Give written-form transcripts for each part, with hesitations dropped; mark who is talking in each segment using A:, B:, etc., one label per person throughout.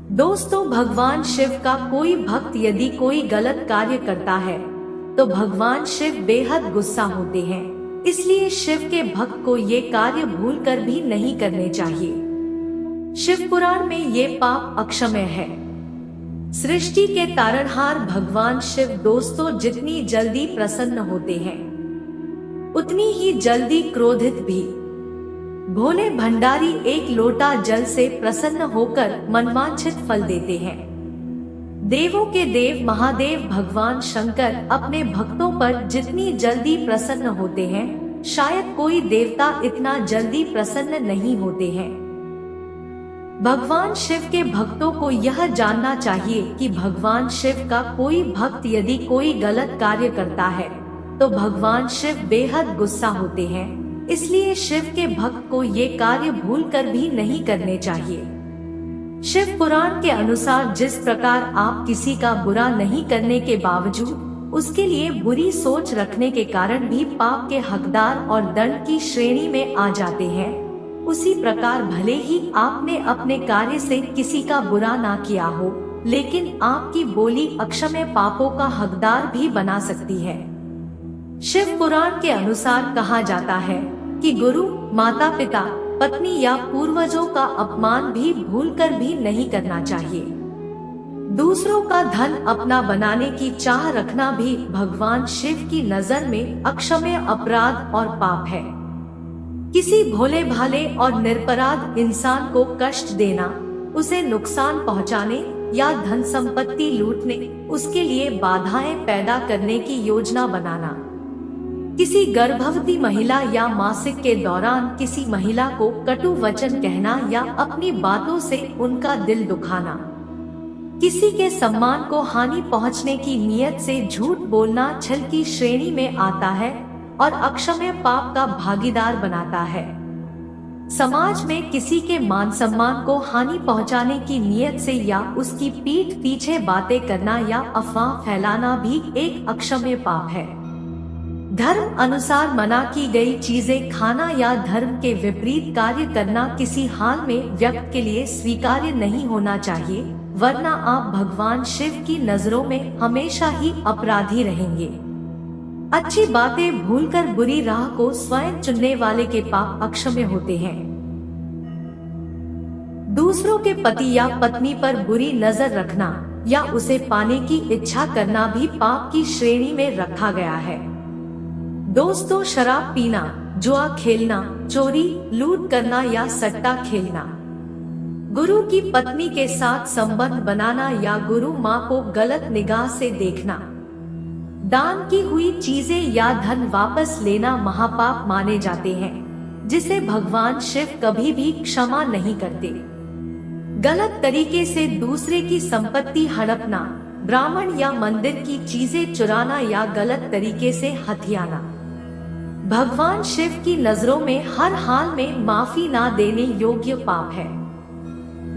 A: दोस्तों, भगवान शिव का कोई भक्त यदि कोई गलत कार्य करता है तो भगवान शिव बेहद गुस्सा होते हैं। इसलिए शिव के भक्त को ये कार्य भूलकर भी नहीं करने चाहिए। शिव पुराण में ये पाप अक्षम्य है। सृष्टि के तारणहार भगवान शिव दोस्तों जितनी जल्दी प्रसन्न होते हैं उतनी ही जल्दी क्रोधित भी। भोले भंडारी एक लोटा जल से प्रसन्न होकर मनवांछित फल देते हैं। देवों के देव महादेव भगवान शंकर अपने भक्तों पर जितनी जल्दी प्रसन्न होते हैं शायद कोई देवता इतना जल्दी प्रसन्न नहीं होते हैं। भगवान शिव के भक्तों को यह जानना चाहिए कि भगवान शिव का कोई भक्त यदि कोई गलत कार्य करता है तो भगवान शिव बेहद गुस्सा होते हैं। इसलिए शिव के भक्त को ये कार्य भूलकर भी नहीं करने चाहिए। शिव पुराण के अनुसार जिस प्रकार आप किसी का बुरा नहीं करने के बावजूद उसके लिए बुरी सोच रखने के कारण भी पाप के हकदार और दंड की श्रेणी में आ जाते हैं, उसी प्रकार भले ही आपने अपने कार्य से किसी का बुरा ना किया हो लेकिन आपकी बोली अक्षम्य पापों का हकदार भी बना सकती है। शिव पुराण के अनुसार कहा जाता है कि गुरु, माता पिता, पत्नी या पूर्वजों का अपमान भी भूलकर भी नहीं करना चाहिए। दूसरों का धन अपना बनाने की चाह रखना भी भगवान शिव की नजर में अक्षम्य अपराध और पाप है। किसी भोले भाले और निरपराध इंसान को कष्ट देना, उसे नुकसान पहुंचाने या धन संपत्ति लूटने, उसके लिए बाधाएं पैदा करने की योजना बनाना, किसी गर्भवती महिला या मासिक के दौरान किसी महिला को कटु वचन कहना या अपनी बातों से उनका दिल दुखाना, किसी के सम्मान को हानि पहुंचने की नीयत से झूठ बोलना छल की श्रेणी में आता है और अक्षम्य पाप का भागीदार बनाता है। समाज में किसी के मान सम्मान को हानि पहुंचाने की नीयत से या उसकी पीठ पीछे बातें करना या अफवाह फैलाना भी एक अक्षम्य पाप है। धर्म अनुसार मना की गई चीजें खाना या धर्म के विपरीत कार्य करना किसी हाल में व्यक्ति के लिए स्वीकार्य नहीं होना चाहिए, वरना आप भगवान शिव की नजरों में हमेशा ही अपराधी रहेंगे। अच्छी बातें भूलकर बुरी राह को स्वयं चुनने वाले के पाप अक्षम्य होते हैं। दूसरों के पति या पत्नी पर बुरी नजर रखना या उसे पाने की इच्छा करना भी पाप की श्रेणी में रखा गया है। दोस्तों, शराब पीना, जुआ खेलना, चोरी, लूट करना या सट्टा खेलना, गुरु की पत्नी के साथ संबंध बनाना या गुरु माँ को गलत निगाह से देखना, दान की हुई चीजें या धन वापस लेना महापाप माने जाते हैं, जिसे भगवान शिव कभी भी क्षमा नहीं करते। गलत तरीके से दूसरे की संपत्ति हड़पना, ब्राह्मण या मंदिर की चीजें चुराना या गलत तरीके से हथियाना भगवान शिव की नजरों में हर हाल में माफी ना देने योग्य पाप है।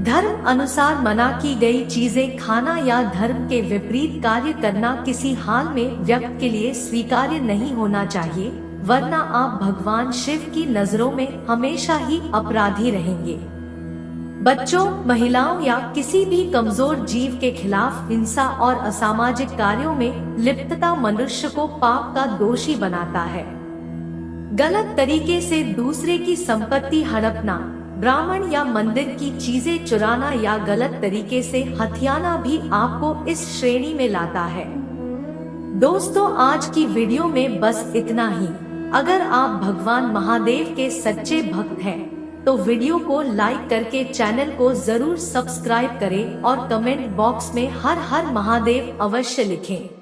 A: धर्म अनुसार मना की गई चीजें खाना या धर्म के विपरीत कार्य करना किसी हाल में व्यक्ति के लिए स्वीकार्य नहीं होना चाहिए, वरना आप भगवान शिव की नजरों में हमेशा ही अपराधी रहेंगे। बच्चों, महिलाओं या किसी भी कमजोर जीव के खिलाफ हिंसा और असामाजिक कार्यों में लिप्तता मनुष्य को पाप का दोषी बनाता है। गलत तरीके से दूसरे की संपत्ति हड़पना, ब्राह्मण या मंदिर की चीजें चुराना या गलत तरीके से हथियाना भी आपको इस श्रेणी में लाता है। दोस्तों, आज की वीडियो में बस इतना ही। अगर आप भगवान महादेव के सच्चे भक्त हैं तो वीडियो को लाइक करके चैनल को जरूर सब्सक्राइब करें और कमेंट बॉक्स में हर हर महादेव अवश्य लिखें।